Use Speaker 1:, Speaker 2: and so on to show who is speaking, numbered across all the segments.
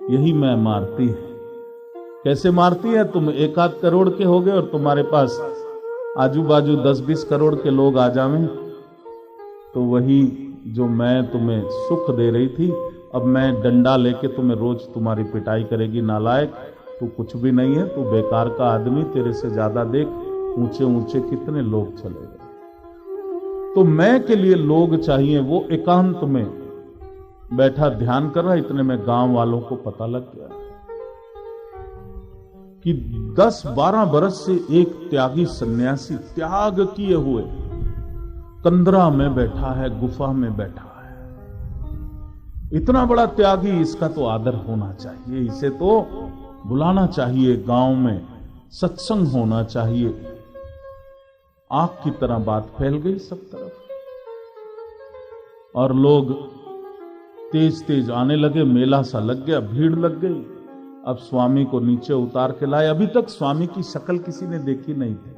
Speaker 1: यही मैं मारती है। कैसे मारती है? तुम 1-8 करोड़ के हो गए और तुम्हारे पास आजू बाजू 10-20 करोड़ के लोग आ जावें, तो वही जो मैं तुम्हें सुख दे रही थी, अब मैं डंडा लेके तुम्हें रोज तुम्हारी पिटाई करेगी। नालायक, तू कुछ भी नहीं है, तू बेकार का आदमी, तेरे से ज्यादा देख ऊंचे ऊंचे कितने लोग चले गए। तो मैं के लिए लोग चाहिए। वो एकांत में बैठा ध्यान कर रहा, इतने में गांव वालों को पता लग गया कि 10-12 बरस से एक त्यागी सन्यासी त्याग किए हुए कंदरा में बैठा है, गुफा में बैठा है। इतना बड़ा त्यागी, इसका तो आदर होना चाहिए, इसे तो बुलाना चाहिए, गांव में सत्संग होना चाहिए। आग की तरह बात फैल गई सब तरफ और लोग तेज तेज आने लगे, मेला सा लग गया, भीड़ लग गई। अब स्वामी को नीचे उतार के लाए। अभी तक स्वामी की शक्ल किसी ने देखी नहीं थी।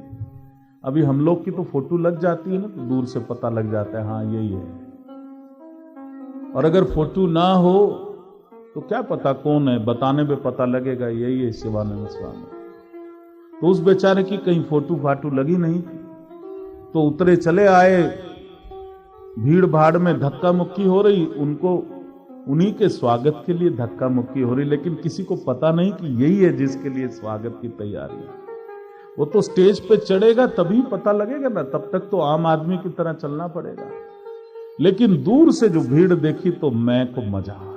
Speaker 1: अभी हम लोग की तो फोटो लग जाती है ना, तो दूर से पता लग जाता है हाँ यही है। और अगर फोटो ना हो तो क्या पता कौन है, बताने पे पता लगेगा यही है शिवानंद स्वामी। तो उस बेचारे की कहीं फोटो फाटू लगी नहीं थी, तो उतरे चले आए। भीड़ भाड़ में धक्का मुक्की हो रही, उनको उन्हीं के स्वागत के लिए धक्का मुक्की हो रही, लेकिन किसी को पता नहीं कि यही है जिसके लिए स्वागत की तैयारी है। वो तो स्टेज पे चढ़ेगा तभी पता लगेगा ना, तब तक तो आम आदमी की तरह चलना पड़ेगा। लेकिन दूर से जो भीड़ देखी तो मैं को मजा आ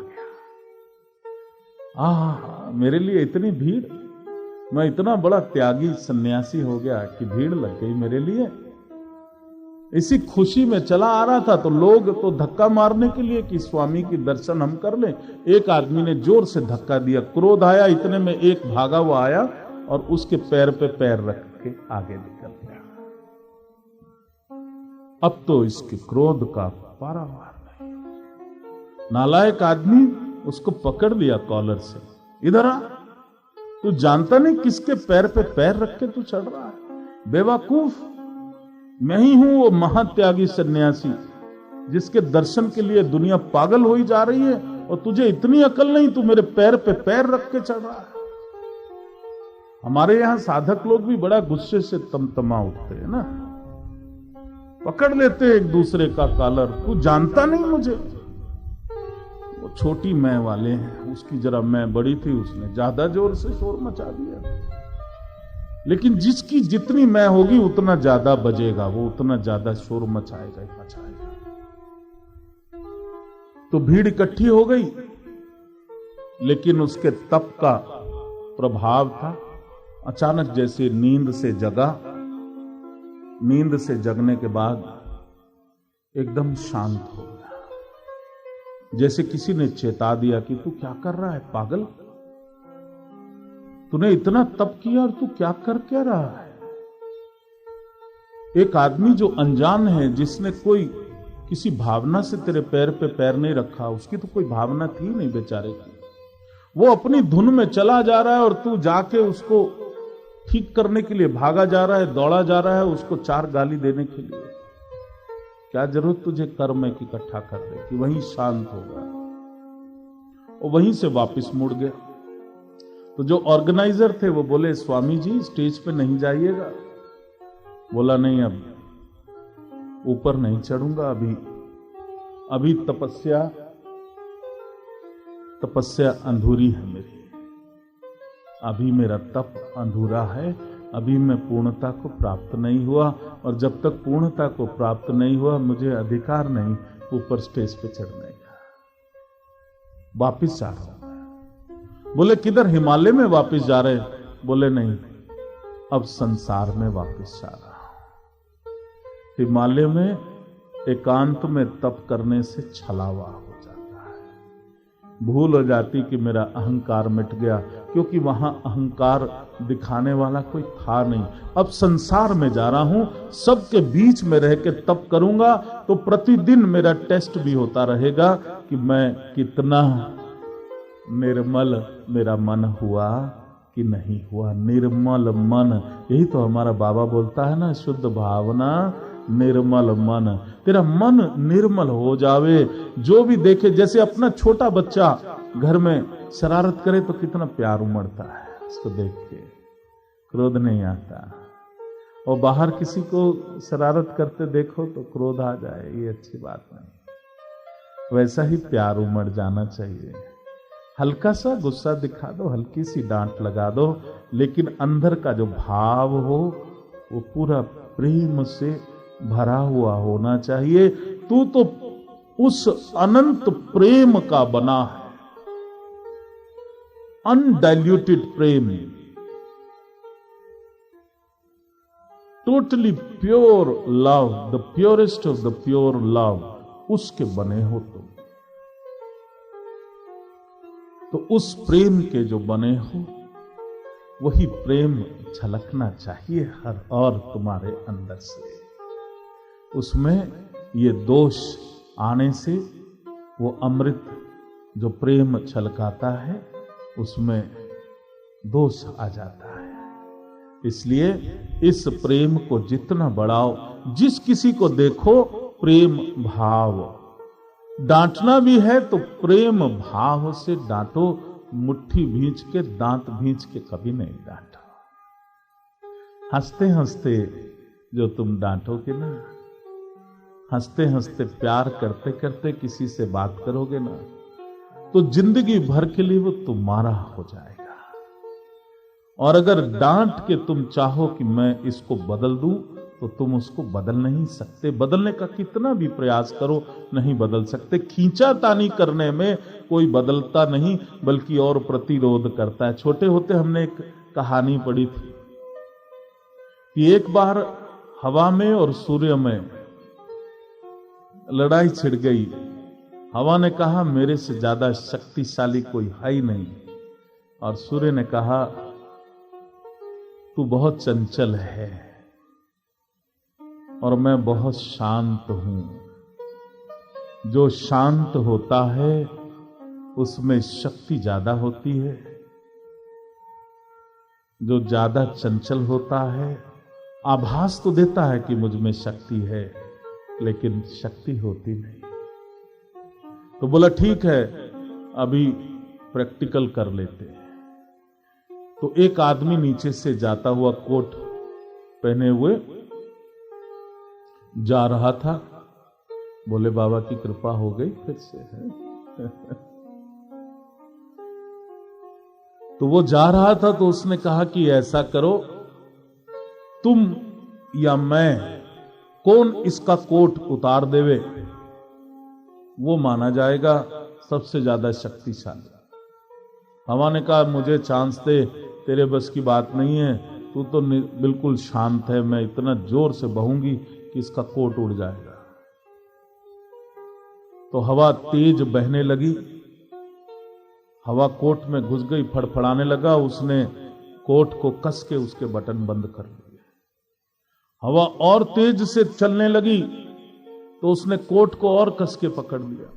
Speaker 1: गया। मेरे लिए इतनी भीड़, मैं इतना बड़ा त्यागी सन्यासी हो गया कि भीड़ लग गई मेरे लिए। इसी खुशी में चला आ रहा था तो लोग तो धक्का मारने के लिए कि स्वामी की दर्शन हम कर लें। एक आदमी ने जोर से धक्का दिया, क्रोध आया, इतने में एक भागा हुआ आया और उसके पैर पे पैर रख के आगे निकल गया। अब तो इसके क्रोध का पारावार नहीं। नालायक आदमी उसको पकड़ लिया कॉलर से, इधर आ, तू जानता नहीं किसके पैर पे पैर रख के तू चढ़ रहा है? बेवकूफ, मैं ही हूं वो महात्यागी सन्यासी जिसके दर्शन के लिए दुनिया पागल होई जा रही है, और तुझे इतनी अकल नहीं, तू मेरे पैर पे पैर रख के चढ़ रहा है। हमारे यहां साधक लोग भी बड़ा गुस्से से तमतमा उठते हैं ना, पकड़ लेते एक दूसरे का कॉलर। तू जानता नहीं मुझे। वो छोटी मैं वाले हैं, उसकी जरा मैं बड़ी थी, उसने ज्यादा जोर से शोर मचा दिया। लेकिन जिसकी जितनी मैं होगी उतना ज्यादा बजेगा, वो उतना ज्यादा शोर मचाएगा ही मचाएगा। तो भीड़ इकट्ठी हो गई, लेकिन उसके तप का प्रभाव था। अचानक जैसे नींद से जगा, नींद से जगने के बाद एकदम शांत हो गया, जैसे किसी ने चेता दिया कि तू क्या कर रहा है पागल, तूने इतना तप किया और तू क्या कर क्या रहा है? एक आदमी जो अनजान है, जिसने कोई किसी भावना से तेरे पैर पे पैर नहीं रखा, उसकी तो कोई भावना थी नहीं बेचारे की, वो अपनी धुन में चला जा रहा है और तू जाके उसको ठीक करने के लिए भागा जा रहा है, दौड़ा जा रहा है, उसको 4 गाली देने के लिए। क्या जरूरत तुझे कर्म एक इकट्ठा कर दे कि वहीं शांत होगा। और वहीं से वापस मुड़ गया। तो जो ऑर्गेनाइजर थे वो बोले, स्वामी जी स्टेज पे नहीं जाइएगा। बोला नहीं, अब ऊपर नहीं चढ़ूंगा, अभी तपस्या अधूरी है मेरी, अभी मेरा तप अधूरा है, अभी मैं पूर्णता को प्राप्त नहीं हुआ, और जब तक पूर्णता को प्राप्त नहीं हुआ मुझे अधिकार नहीं ऊपर स्टेज पे चढ़ने का। वापिस जा रहा हूं। बोले किधर? हिमालय में वापिस जा रहे? बोले नहीं, अब संसार में वापिस जा रहा हूं। हिमालय में एकांत में तप करने से छलावा हो जाता है, भूल हो जाती कि मेरा अहंकार मिट गया, क्योंकि वहां अहंकार दिखाने वाला कोई था नहीं। अब संसार में जा रहा हूं, सबके बीच में रह के तप करूंगा, तो प्रतिदिन मेरा टेस्ट भी होता रहेगा कि मैं कितना निर्मल मेरा मन हुआ कि नहीं हुआ। निर्मल मन, यही तो हमारा बाबा बोलता है ना, शुद्ध भावना निर्मल मन। तेरा मन निर्मल हो जावे, जो भी देखे, जैसे अपना छोटा बच्चा घर में शरारत करे तो कितना प्यार उमड़ता है उसको देख के, क्रोध नहीं आता। और बाहर किसी को शरारत करते देखो तो क्रोध आ जाए, ये अच्छी बात नहीं। वैसा ही प्यार उमड़ जाना चाहिए। हल्का सा गुस्सा दिखा दो, हल्की सी डांट लगा दो, लेकिन अंदर का जो भाव हो वो पूरा प्रेम से भरा हुआ होना चाहिए। तू तो उस अनंत प्रेम का बना है, undiluted Prem, totally pure love, the purest of the pure love, उसके बने हो तुम। तो उस प्रेम के जो बने हो वही प्रेम झलकना चाहिए हर और तुम्हारे अंदर से। उसमें ये दोष आने से वो अमृत जो प्रेम छलकाता है उसमें दोष आ जाता है। इसलिए इस प्रेम को जितना बढ़ाओ, जिस किसी को देखो प्रेम भाव, डांटना भी है तो प्रेम भाव से डांटो, मुट्ठी भींच के दांत भींच के कभी नहीं डांटो। हंसते हंसते जो तुम डांटोगे ना, हंसते हंसते प्यार करते करते किसी से बात करोगे ना, तो जिंदगी भर के लिए वो तुम्हारा हो जाएगा। और अगर डांट के तुम चाहो कि मैं इसको बदल दूं तो तुम उसको बदल नहीं सकते। बदलने का कितना भी प्रयास करो नहीं बदल सकते। खींचातानी करने में कोई बदलता नहीं बल्कि और प्रतिरोध करता है। छोटे होते हमने एक कहानी पढ़ी थी कि एक बार हवा में और सूर्य में लड़ाई छिड़ गई। हवा ने कहा मेरे से ज्यादा शक्तिशाली कोई है ही नहीं, और सूर्य ने कहा तू बहुत चंचल है और मैं बहुत शांत हूं। जो शांत होता है उसमें शक्ति ज्यादा होती है, जो ज्यादा चंचल होता है आभास तो देता है कि मुझ में शक्ति है लेकिन शक्ति होती नहीं। तो बोला ठीक है अभी प्रैक्टिकल कर लेते हैं। तो एक आदमी नीचे से जाता हुआ कोट पहने हुए जा रहा था। बोले बाबा की कृपा हो गई फिर से है। तो वो जा रहा था तो उसने कहा कि ऐसा करो, तुम या मैं, कौन इसका कोट उतार देवे वो माना जाएगा सबसे ज्यादा शक्तिशाली। हवा ने कहा मुझे चांस दे, तेरे बस की बात नहीं है, तू तो बिल्कुल शांत है, मैं इतना जोर से बहूंगी कि इसका कोट उड़ जाएगा। तो हवा तेज बहने लगी, हवा कोट में घुस गई, फड़फड़ाने लगा। उसने कोट को कस के उसके बटन बंद कर लिए। हवा और तेज से चलने लगी तो उसने कोट को और कस के पकड़ लिया।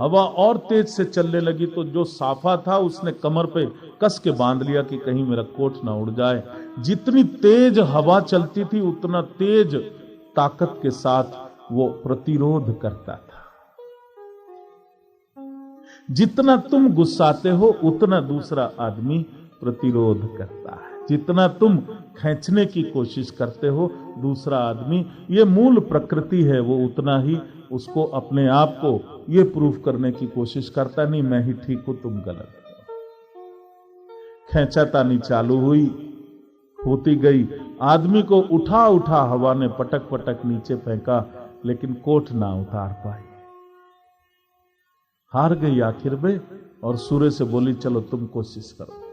Speaker 1: हवा और तेज से चलने लगी तो जो साफा था उसने कमर पे कस के बांध लिया कि कहीं मेरा कोट ना उड़ जाए। जितनी तेज हवा चलती थी उतना तेज ताकत के साथ वो प्रतिरोध करता था। जितना तुम गुस्साते हो उतना दूसरा आदमी प्रतिरोध करता है। जितना तुम खींचने की कोशिश करते हो दूसरा आदमी, ये मूल प्रकृति है, वो उतना ही उसको अपने आप को ये प्रूफ करने की कोशिश करता, नहीं मैं ही ठीक हूं तुम गलत हो। खींचातानी चालू हुई, होती गई। आदमी को उठा उठा हवा ने पटक पटक नीचे फेंका लेकिन कोट ना उतार पाई। हार गई आखिर में और सूर्य से बोली चलो तुम कोशिश करो।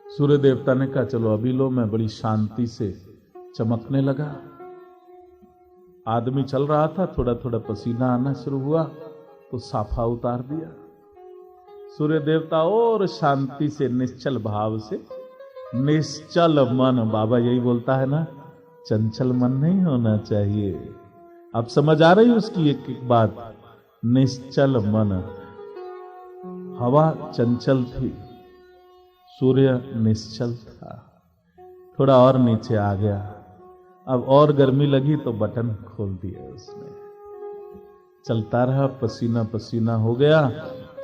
Speaker 1: सूर्य देवता ने कहा चलो अभी लो। मैं बड़ी शांति से चमकने लगा। आदमी चल रहा था, थोड़ा थोड़ा पसीना आना शुरू हुआ तो साफा उतार दिया। सूर्य देवता और शांति से निश्चल भाव से, निश्चल मन, बाबा यही बोलता है ना, चंचल मन नहीं होना चाहिए। अब समझ आ रही उसकी एक एक बात। निश्चल मन, हवा चंचल थी, सूर्य निश्चल था। थोड़ा और नीचे आ गया, अब और गर्मी लगी तो बटन खोल दिया उसने। चलता रहा, पसीना पसीना हो गया।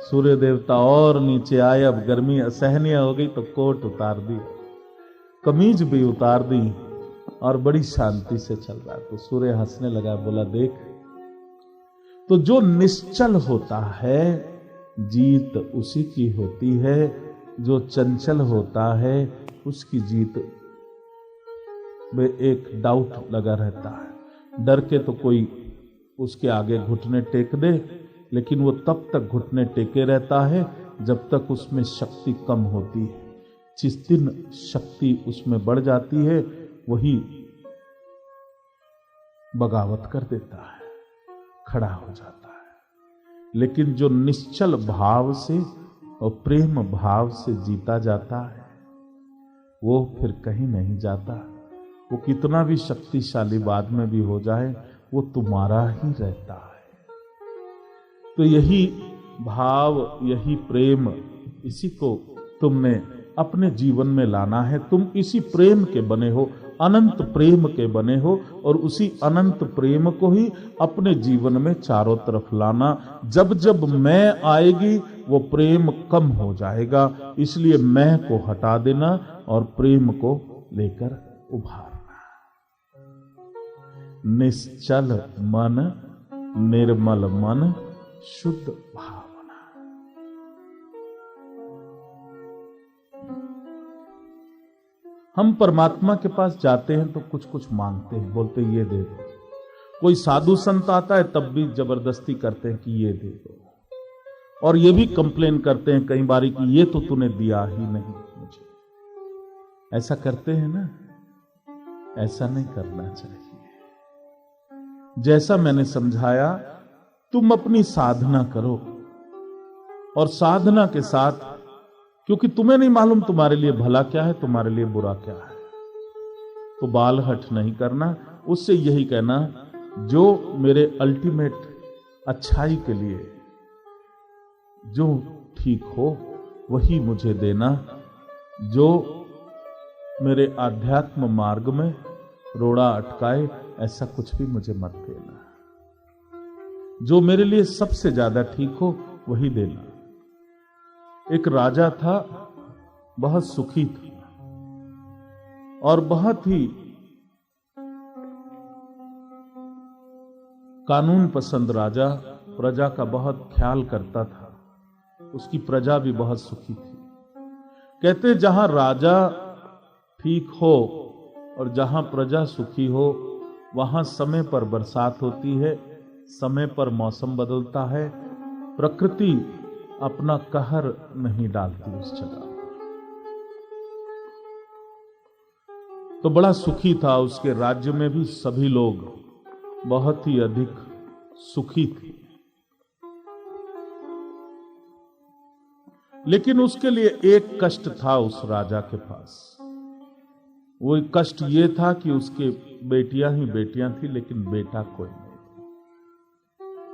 Speaker 1: सूर्य देवता और नीचे आए, अब गर्मी असहनीय हो गई तो कोट उतार दी, कमीज भी उतार दी और बड़ी शांति से चल रहा। तो सूर्य हंसने लगा, बोला देख, तो जो निश्चल होता है जीत उसी की होती है, जो चंचल होता है उसकी जीत में एक डाउट लगा रहता है। डर के तो कोई उसके आगे घुटने टेक दे, लेकिन वो तब तक घुटने टेके रहता है जब तक उसमें शक्ति कम होती है। जिस दिन शक्ति उसमें बढ़ जाती है वही बगावत कर देता है, खड़ा हो जाता है। लेकिन जो निश्चल भाव से और प्रेम भाव से जीता जाता है वो फिर कहीं नहीं जाता। वो कितना भी शक्तिशाली बाद में भी हो जाए वो तुम्हारा ही रहता है। तो यही भाव, यही प्रेम, इसी को तुमने अपने जीवन में लाना है। तुम इसी प्रेम के बने हो, अनंत प्रेम के बने हो, और उसी अनंत प्रेम को ही अपने जीवन में चारों तरफ लाना। जब जब मैं आएगी वो प्रेम कम हो जाएगा, इसलिए मैं को हटा देना और प्रेम को लेकर उभारना। निश्चल मन, निर्मल मन, शुद्ध भावना। हम परमात्मा के पास जाते हैं तो कुछ कुछ मांगते हैं, बोलते ये दे दो। कोई साधु संत आता है तब भी जबरदस्ती करते हैं कि ये दे दो, और ये भी कंप्लेन करते हैं कई बारी कि ये तो तूने दिया ही नहीं मुझे। ऐसा करते हैं ना, ऐसा नहीं करना चाहिए। जैसा मैंने समझाया, तुम अपनी साधना करो, और साधना के साथ, क्योंकि तुम्हें नहीं मालूम तुम्हारे लिए भला क्या है, तुम्हारे लिए बुरा क्या है, तो बाल हट नहीं करना। उससे यही कहना, जो मेरे अल्टीमेट अच्छाई के लिए जो ठीक हो वही मुझे देना। जो मेरे आध्यात्म मार्ग में रोड़ा अटकाए ऐसा कुछ भी मुझे मत देना। जो मेरे लिए सबसे ज्यादा ठीक हो वही देना। एक राजा था, बहुत सुखी था और बहुत ही कानून पसंद राजा, प्रजा का बहुत ख्याल करता था। उसकी प्रजा भी बहुत सुखी थी। कहते जहां राजा ठीक हो और जहां प्रजा सुखी हो वहां समय पर बरसात होती है, समय पर मौसम बदलता है, प्रकृति अपना कहर नहीं डालती उस जगह। तो बड़ा सुखी था। उसके राज्य में भी सभी लोग बहुत ही अधिक सुखी थे। लेकिन उसके लिए एक कष्ट था उस राजा के पास। वो कष्ट ये था कि उसके बेटियां ही बेटियां थी, लेकिन बेटा कोई नहीं।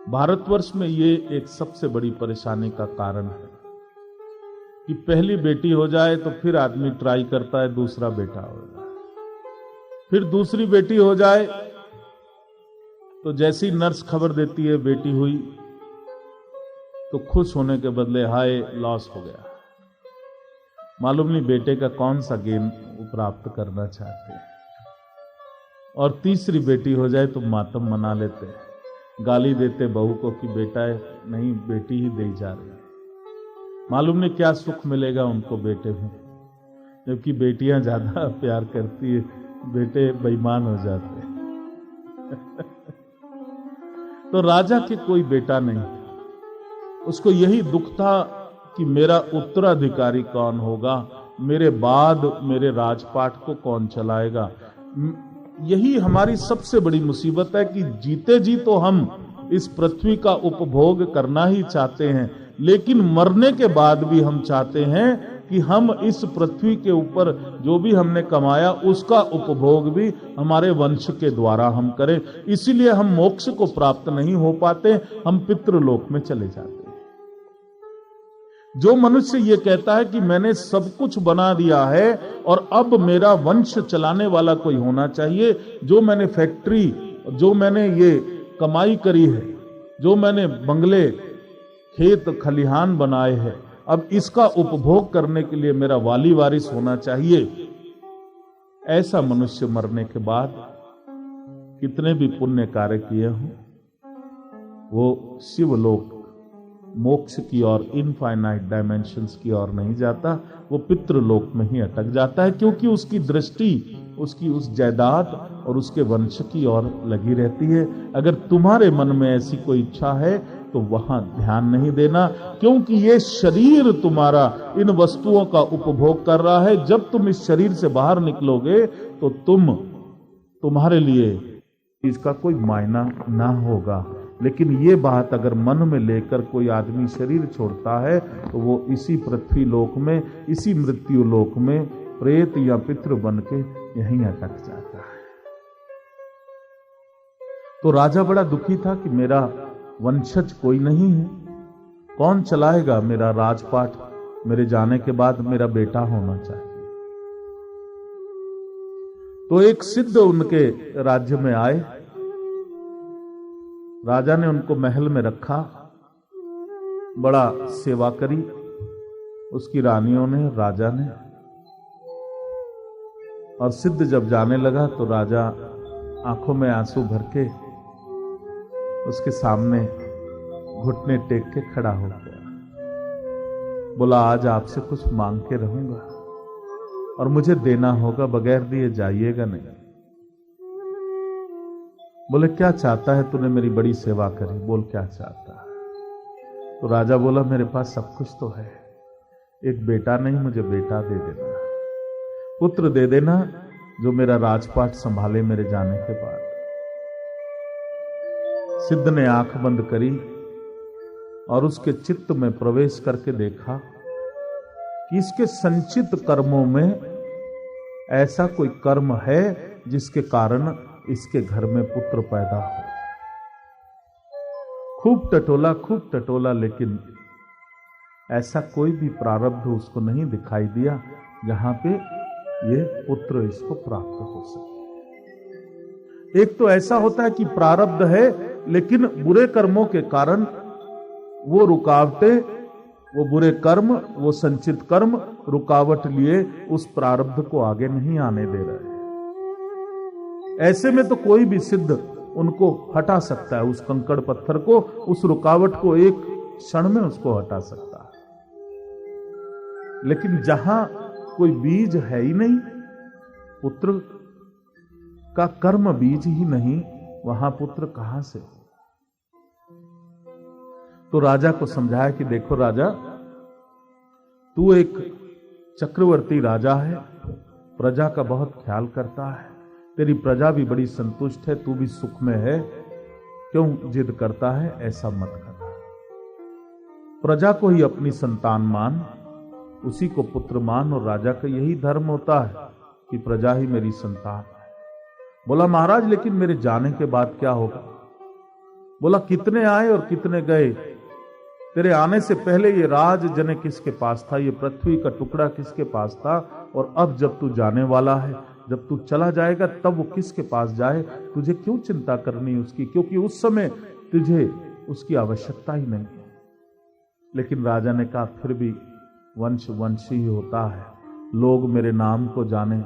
Speaker 1: भारतवर्ष में ये एक सबसे बड़ी परेशानी का कारण है कि पहली बेटी हो जाए तो फिर आदमी ट्राई करता है दूसरा बेटा हो जाए, फिर दूसरी बेटी हो जाए तो जैसी नर्स खबर देती है बेटी हुई तो खुश होने के बदले हाय लॉस हो गया। मालूम नहीं बेटे का कौन सा गेन प्राप्त करना चाहते हैं। और तीसरी बेटी हो जाए तो मातम मना लेते हैं, गाली देते बहू को कि बेटा नहीं बेटी ही दे जा रही है। मालूम नहीं क्या सुख मिलेगा उनको बेटे में, जबकि बेटियां ज्यादा प्यार करती है, बेटे बेईमान हो जाते हैं। तो राजा के कोई बेटा नहीं, उसको यही दुख था कि मेरा उत्तराधिकारी कौन होगा, मेरे बाद मेरे राजपाट को कौन चलाएगा। यही हमारी सबसे बड़ी मुसीबत है कि जीते जी तो हम इस पृथ्वी का उपभोग करना ही चाहते हैं, लेकिन मरने के बाद भी हम चाहते हैं कि हम इस पृथ्वी के ऊपर जो भी हमने कमाया उसका उपभोग भी हमारे वंश के द्वारा हम करें। इसीलिए हम मोक्ष को प्राप्त नहीं हो पाते, हम पितृलोक में चले जाते हैं। जो मनुष्य ये कहता है कि मैंने सब कुछ बना दिया है और अब मेरा वंश चलाने वाला कोई होना चाहिए, जो मैंने फैक्ट्री, जो मैंने ये कमाई करी है, जो मैंने बंगले, खेत खलिहान बनाए हैं, अब इसका उपभोग करने के लिए मेरा वाली वारिस होना चाहिए। ऐसा मनुष्य मरने के बाद कितने भी पुण्य कार्य किए हों, वो शिवलोक मोक्ष की ओर, इनफाइनाइट डायमेंशंस की ओर नहीं जाता, वो पितृलोक में ही अटक जाता है, क्योंकि उसकी दृष्टि उसकी उस जायदाद और उसके वंश की ओर लगी रहती है। अगर तुम्हारे मन में ऐसी कोई इच्छा है तो वहां ध्यान नहीं देना, क्योंकि ये शरीर तुम्हारा इन वस्तुओं का उपभोग कर रहा है। जब तुम इस शरीर से बाहर निकलोगे तो तुम्हारे लिए इसका कोई मायना ना होगा। लेकिन ये बात अगर मन में लेकर कोई आदमी शरीर छोड़ता है तो वो इसी पृथ्वी लोक में, इसी मृत्यु लोक में प्रेत या पितृ बन के यहीं अटक जाता है। तो राजा बड़ा दुखी था कि मेरा वंशज कोई नहीं है, कौन चलाएगा मेरा राजपाट, मेरे जाने के बाद मेरा बेटा होना चाहिए। तो एक सिद्ध उनके राज्य में आए, राजा ने उनको महल में रखा, बड़ा सेवा करी उसकी रानियों ने, राजा ने। और सिद्ध जब जाने लगा तो राजा आंखों में आंसू भर के उसके सामने घुटने टेक के खड़ा हो गया। बोला, आज आपसे कुछ मांग के रहूंगा और मुझे देना होगा, बगैर दिए जाइएगा नहीं। बोले, क्या चाहता है तूने, मेरी बड़ी सेवा करी, बोल क्या चाहता है। तो राजा बोला, मेरे पास सब कुछ तो है, एक बेटा नहीं, मुझे बेटा दे देना, पुत्र दे देना जो मेरा राजपाट संभाले मेरे जाने के बाद। सिद्ध ने आंख बंद करी और उसके चित्त में प्रवेश करके देखा कि इसके संचित कर्मों में ऐसा कोई कर्म है जिसके कारण इसके घर में पुत्र पैदा हो। खूब टटोला, लेकिन ऐसा कोई भी प्रारब्ध उसको नहीं दिखाई दिया जहां पे ये पुत्र इसको प्राप्त हो सके। एक तो ऐसा होता है कि प्रारब्ध है, लेकिन बुरे कर्मों के कारण वो रुकावटें, वो बुरे कर्म, वो संचित कर्म रुकावट लिए उस प्रारब्ध को आगे नहीं आने दे रहे। ऐसे में तो कोई भी सिद्ध उनको हटा सकता है, उस कंकड़ पत्थर को, उस रुकावट को एक क्षण में उसको हटा सकता है। लेकिन जहां कोई बीज है ही नहीं, पुत्र का कर्म बीज ही नहीं, वहां पुत्र कहां से हो। तो राजा को समझाया कि देखो राजा, तू एक चक्रवर्ती राजा है, प्रजा का बहुत ख्याल करता है, तेरी प्रजा भी बड़ी संतुष्ट है, तू भी सुख में है, क्यों जिद करता है, ऐसा मत कर। प्रजा को ही अपनी संतान मान, उसी को पुत्र मान, और राजा का यही धर्म होता है कि प्रजा ही मेरी संतान है। बोला, महाराज लेकिन मेरे जाने के बाद क्या होगा। बोला, कितने आए और कितने गए, तेरे आने से पहले ये राज जने किसके पास था, ये पृथ्वी का टुकड़ा किसके पास था, और अब जब तू जाने वाला है, जब तू चला जाएगा तब वो किसके पास जाए, तुझे क्यों चिंता करनी उसकी, क्योंकि उस समय तुझे उसकी आवश्यकता ही नहीं है। लेकिन राजा ने कहा, फिर भी वंश वंशी ही होता है, लोग मेरे नाम को जाने।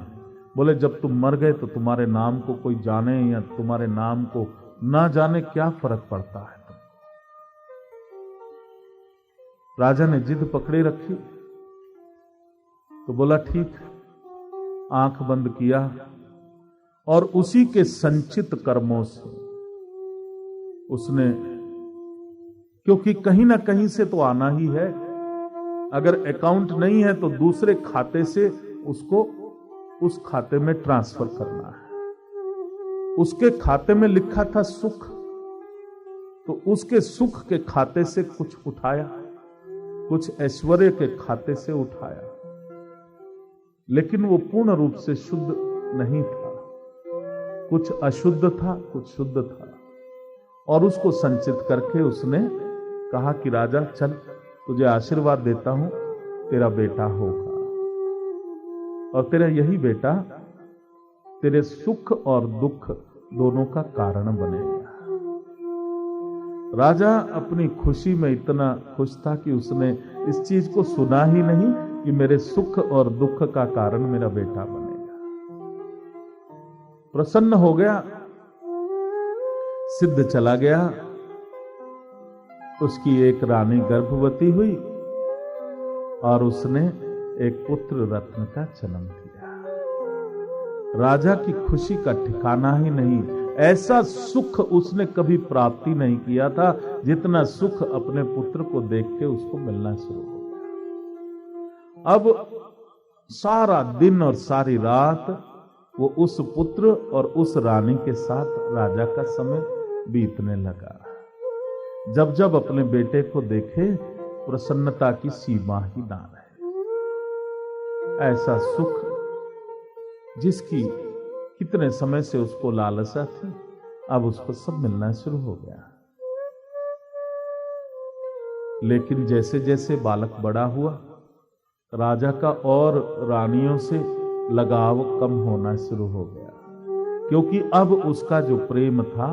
Speaker 1: बोले, जब तुम मर गए तो तुम्हारे नाम को कोई जाने या तुम्हारे नाम को ना जाने, क्या फर्क पड़ता है। राजा ने जिद पकड़े रखी तो बोला, ठीक। आंख बंद किया और उसी के संचित कर्मों से उसने, क्योंकि कहीं ना कहीं से तो आना ही है, अगर अकाउंट नहीं है तो दूसरे खाते से उसको उस खाते में ट्रांसफर करना है। उसके खाते में लिखा था सुख, तो उसके सुख के खाते से कुछ उठाया, कुछ ऐश्वर्य के खाते से उठाया, लेकिन वो पूर्ण रूप से शुद्ध नहीं था, कुछ अशुद्ध था, कुछ शुद्ध था। और उसको संचित करके उसने कहा कि राजा चल, तुझे आशीर्वाद देता हूं, तेरा बेटा होगा, और तेरा यही बेटा तेरे सुख और दुख दोनों का कारण बनेगा। राजा अपनी खुशी में इतना खुश था कि उसने इस चीज को सुना ही नहीं कि मेरे सुख और दुख का कारण मेरा बेटा बनेगा। प्रसन्न हो गया, सिद्ध चला गया। उसकी एक रानी गर्भवती हुई और उसने एक पुत्र रत्न का जन्म दिया। राजा की खुशी का ठिकाना ही नहीं, ऐसा सुख उसने कभी प्राप्ति नहीं किया था जितना सुख अपने पुत्र को देख के उसको मिलना शुरू हो गया। अब सारा दिन और सारी रात वो उस पुत्र और उस रानी के साथ राजा का समय बीतने लगा। जब जब अपने बेटे को देखे प्रसन्नता की सीमा ही ना रहे। ऐसा सुख जिसकी कितने समय से उसको लालसा थी, अब उसको सब मिलना शुरू हो गया। लेकिन जैसे जैसे बालक बड़ा हुआ, राजा का और रानियों से लगाव कम होना शुरू हो गया, क्योंकि अब उसका जो प्रेम था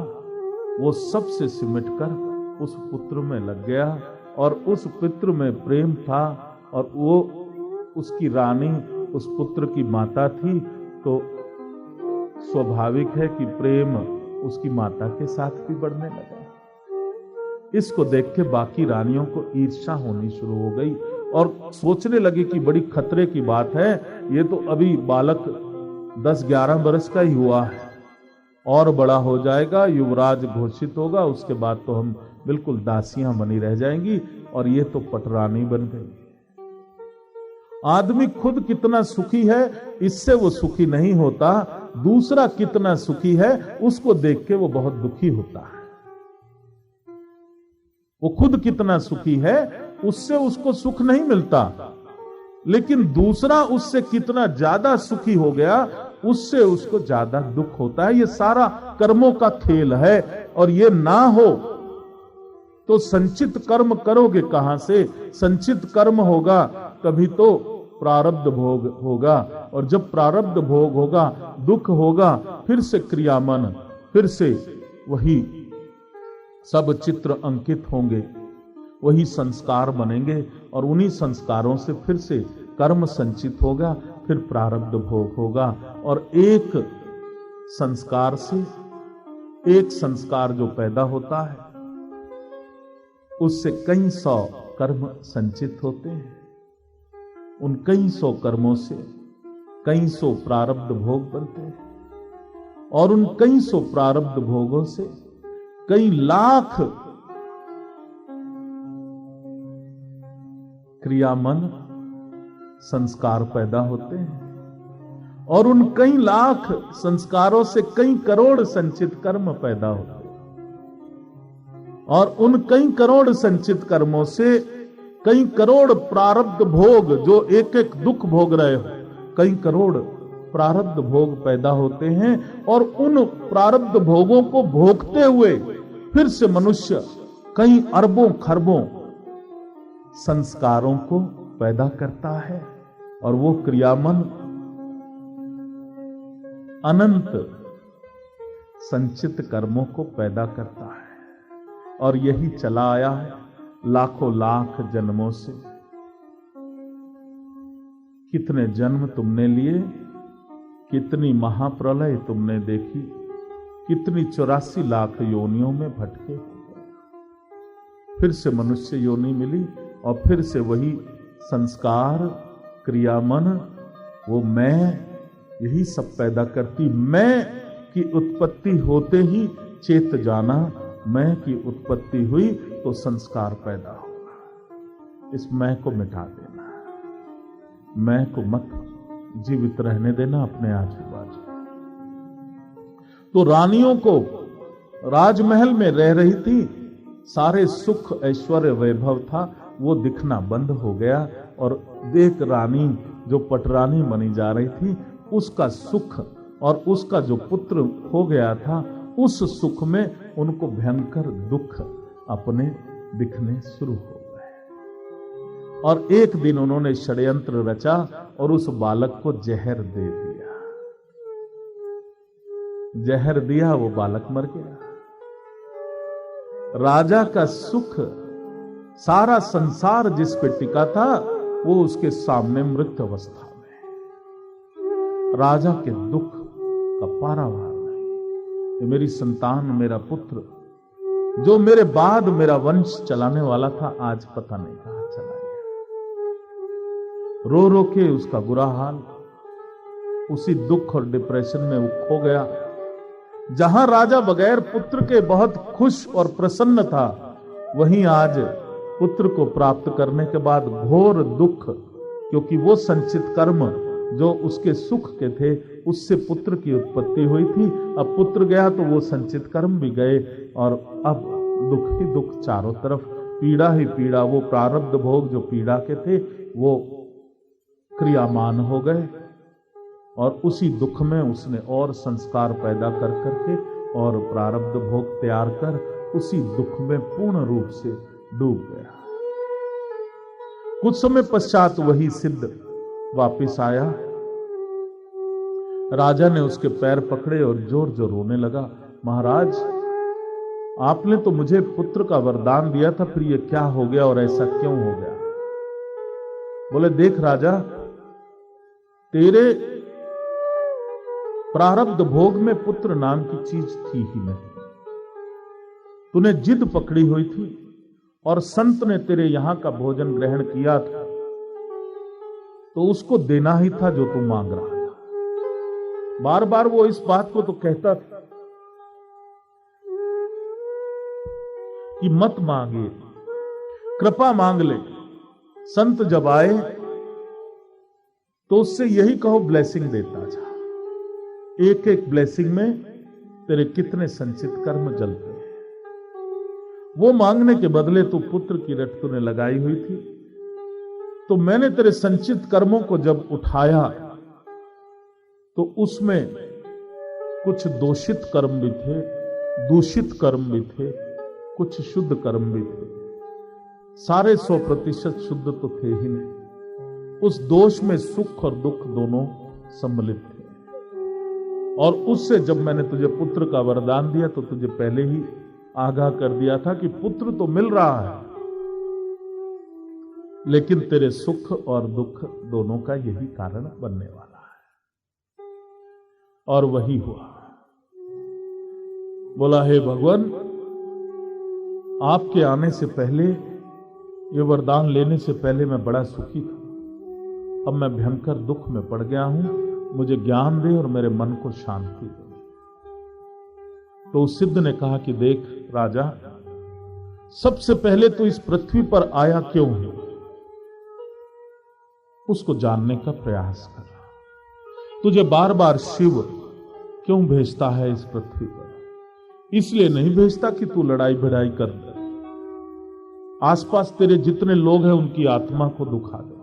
Speaker 1: वो सबसे सिमटकर उस पुत्र में लग गया, और उस पुत्र में प्रेम था, और वो उसकी रानी उस पुत्र की माता थी, तो स्वाभाविक है कि प्रेम उसकी माता के साथ भी बढ़ने लगा। इसको देख के बाकी रानियों को ईर्ष्या होनी शुरू हो गई और सोचने लगी कि बड़ी खतरे की बात है, ये तो अभी बालक 10-11 बरस का ही हुआ है, और बड़ा हो जाएगा, युवराज घोषित होगा, उसके बाद तो हम बिल्कुल दासियां बनी रह जाएंगी, और ये तो पटरानी बन गई। आदमी खुद कितना सुखी है इससे वो सुखी नहीं होता, दूसरा कितना सुखी है उसको देख के वो बहुत दुखी होता है। वो खुद कितना सुखी है उससे उसको सुख नहीं मिलता, लेकिन दूसरा उससे कितना ज्यादा सुखी हो गया उससे उसको ज्यादा दुख होता है। ये सारा कर्मों का खेल है, और ये ना हो तो संचित कर्म करोगे कहां से? संचित कर्म होगा तभी तो प्रारब्ध भोग होगा, और जब प्रारब्ध भोग होगा, दुख होगा, फिर से क्रियामन, फिर से वही सब चित्र अंकित होंगे, वही संस्कार बनेंगे, और उन्हीं संस्कारों से फिर से कर्म संचित होगा, फिर प्रारब्ध भोग होगा, और एक संस्कार से एक संस्कार जो पैदा होता है उससे कई 100 कर्म संचित होते हैं। उन कई 100 कर्मों से कई 100 प्रारब्ध भोग बनते हैं, और उन कई 100 प्रारब्ध भोगों से कई लाख क्रियामन संस्कार पैदा होते हैं, और उन कई लाख संस्कारों से कई करोड़ संचित कर्म पैदा होते हैं, और उन कई करोड़ संचित कर्मों से कई करोड़ प्रारब्ध भोग, जो एक एक दुख भोग रहे हो, कई करोड़ प्रारब्ध भोग पैदा होते हैं, और उन प्रारब्ध भोगों को भोगते हुए फिर से मनुष्य कई अरबों खरबों संस्कारों को पैदा करता है, और वो क्रियामन अनंत संचित कर्मों को पैदा करता है। और यही चला आया है लाखों लाख जन्मों से। कितने जन्म तुमने लिए, कितनी महाप्रलय तुमने देखी, कितनी 84 लाख योनियों में भटके, फिर से मनुष्य योनि मिली, और फिर से वही संस्कार क्रियामन, वो मैं, यही सब पैदा करती। मैं की उत्पत्ति होते ही चेत जाना, मैं की उत्पत्ति हुई तो संस्कार पैदा होगा। इस मैं को मिटा देना, मैं को मत जीवित रहने देना अपने आजू बाजू। तो रानियों को राजमहल में रह रही थी, सारे सुख ऐश्वर्य वैभव था, वो दिखना बंद हो गया, और देख रानी जो पटरानी बनी जा रही थी, उसका सुख और उसका जो पुत्र हो गया था, उस सुख में उनको भयंकर दुख अपने दिखने शुरू हो गए। और एक दिन उन्होंने षड्यंत्र रचा और उस बालक को जहर दे दिया। जहर दिया, वो बालक मर गया। राजा का सुख, सारा संसार जिस पे टिका था, वो उसके सामने मृत अवस्था में। राजा के दुख का पारावार नहीं। ये मेरी संतान, मेरा पुत्र, जो मेरे बाद मेरा वंश चलाने वाला था, आज पता नहीं कहां चला गया। रो रो के उसका बुरा हाल, उसी दुख और डिप्रेशन में वो खो गया। जहां राजा बगैर पुत्र के बहुत खुश और प्रसन्न था, वहीं आज पुत्र को प्राप्त करने के बाद घोर दुख, क्योंकि वो संचित कर्म जो उसके सुख के थे, उससे पुत्र की उत्पत्ति हुई थी। अब पुत्र गया तो वो संचित कर्म भी गए, और अब दुख ही दुख चारों तरफ, पीड़ा ही पीड़ा। वो प्रारब्ध भोग जो पीड़ा के थे, वो क्रियामान हो गए, और उसी दुख में उसने और संस्कार पैदा कर करके और प्रारब्ध भोग तैयार कर उसी दुख में पूर्ण रूप से डूब गया। कुछ समय पश्चात वही सिद्ध वापिस आया। राजा ने उसके पैर पकड़े और जोर जोर रोने लगा, महाराज, आपने तो मुझे पुत्र का वरदान दिया था, फिर ये क्या हो गया और ऐसा क्यों हो गया? बोले, देख राजा, तेरे प्रारब्ध भोग में पुत्र नाम की चीज थी ही नहीं। तूने जिद पकड़ी हुई थी, और संत ने तेरे यहां का भोजन ग्रहण किया था, तो उसको देना ही था जो तू मांग रहा था। बार बार वो इस बात को तो कहता था कि मत मांगे, कृपा मांग ले। संत जब आए तो उससे यही कहो, ब्लेसिंग देता जा। एक एक ब्लेसिंग में तेरे कितने संचित कर्म जलते हैं। वो मांगने के बदले तू पुत्र की रट तूने लगाई हुई थी, तो मैंने तेरे संचित कर्मों को जब उठाया तो उसमें कुछ दोषित कर्म भी थे, दूषित कर्म भी थे, कुछ शुद्ध कर्म भी थे। सारे 100% शुद्ध तो थे ही नहीं। उस दोष में सुख और दुख दोनों सम्मिलित थे। और उससे जब मैंने तुझे पुत्र का वरदान दिया तो तुझे पहले ही आगाह कर दिया था कि पुत्र तो मिल रहा है, लेकिन तेरे सुख और दुख दोनों का यही कारण बनने वाला है। और वही हुआ। बोला, हे भगवान, आपके आने से पहले, ये वरदान लेने से पहले मैं बड़ा सुखी था, अब मैं भयंकर दुख में पड़ गया हूं, मुझे ज्ञान दे और मेरे मन को शांति दे। तो उस सिद्ध ने कहा कि देख राजा, सबसे पहले तो इस पृथ्वी पर आया क्यों है, उसको जानने का प्रयास कर। तुझे बार बार शिव क्यों भेजता है इस पृथ्वी पर? इसलिए नहीं भेजता कि तू लड़ाई भिड़ाई कर दे, आसपास तेरे जितने लोग हैं उनकी आत्मा को दुखा दे।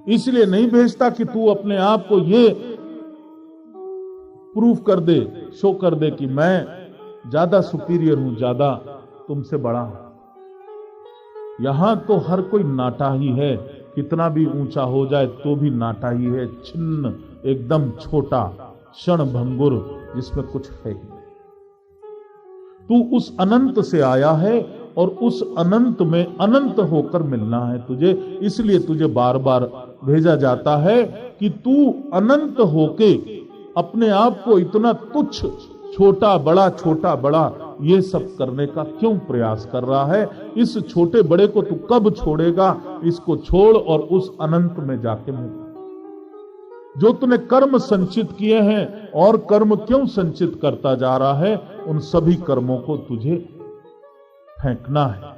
Speaker 1: इसलिए नहीं भेजता कि तू अपने आप को ये प्रूफ कर दे, शो कर दे कि मैं ज्यादा सुपीरियर हूं, ज्यादा तुमसे बड़ा हूं। यहां तो हर कोई नाटा ही है, कितना भी ऊंचा हो जाए तो भी नाटा ही है, छिन्न, एकदम छोटा, क्षण भंगुर, जिसमें कुछ है ही नहीं। तू उस अनंत से आया है और उस अनंत में अनंत होकर मिलना है तुझे, इसलिए तुझे बार बार भेजा जाता है कि तू अनंत होके अपने आप को इतना तुच्छ, छोटा बड़ा ये सब करने का क्यों प्रयास कर रहा है? इस छोटे बड़े को तू कब छोड़ेगा? इसको छोड़ और उस अनंत में जाके मिल। जो तूने कर्म संचित किए हैं और कर्म क्यों संचित करता जा रहा है, उन सभी कर्मों को तुझे फेंकना है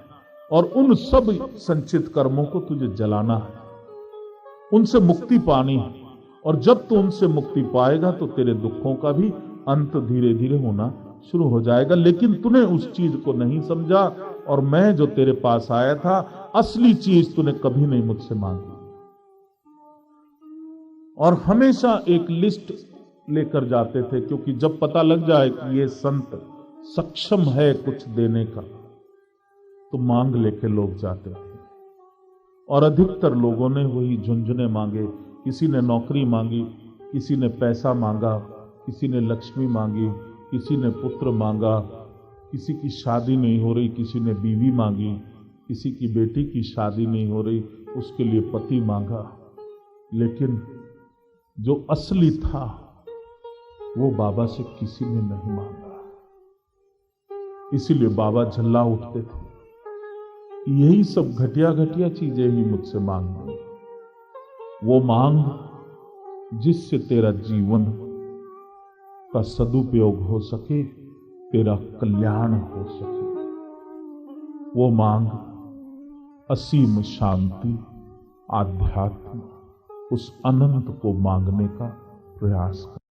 Speaker 1: और उन सब संचित कर्मों को तुझे जलाना है, उनसे मुक्ति पानी है। और जब तू उनसे मुक्ति पाएगा तो तेरे दुखों का भी अंत धीरे धीरे होना शुरू हो जाएगा। लेकिन तूने उस चीज को नहीं समझा, और मैं जो तेरे पास आया था, असली चीज तूने कभी नहीं मुझसे मांगी। और हमेशा एक लिस्ट लेकर जाते थे, क्योंकि जब पता लग जाए कि ये संत सक्षम है कुछ देने का, तो मांग लेके लोग जाते थे। और अधिकतर लोगों ने वही झुंझुने मांगे। किसी ने नौकरी मांगी, किसी ने पैसा मांगा, किसी ने लक्ष्मी मांगी, किसी ने पुत्र मांगा, किसी की शादी नहीं हो रही, किसी ने बीवी मांगी, किसी की बेटी की शादी नहीं हो रही, उसके लिए पति मांगा, लेकिन जो असली था वो बाबा से किसी ने नहीं मांगा। इसीलिए बाबा झल्ला उठते थे। यही सब घटिया घटिया चीजें ही मुझसे मांगनी, वो मांग जिससे तेरा जीवन का सदुपयोग हो सके, तेरा कल्याण हो सके। वो मांग असीम शांति, आध्यात्म, उस अनंत को मांगने का प्रयास कर।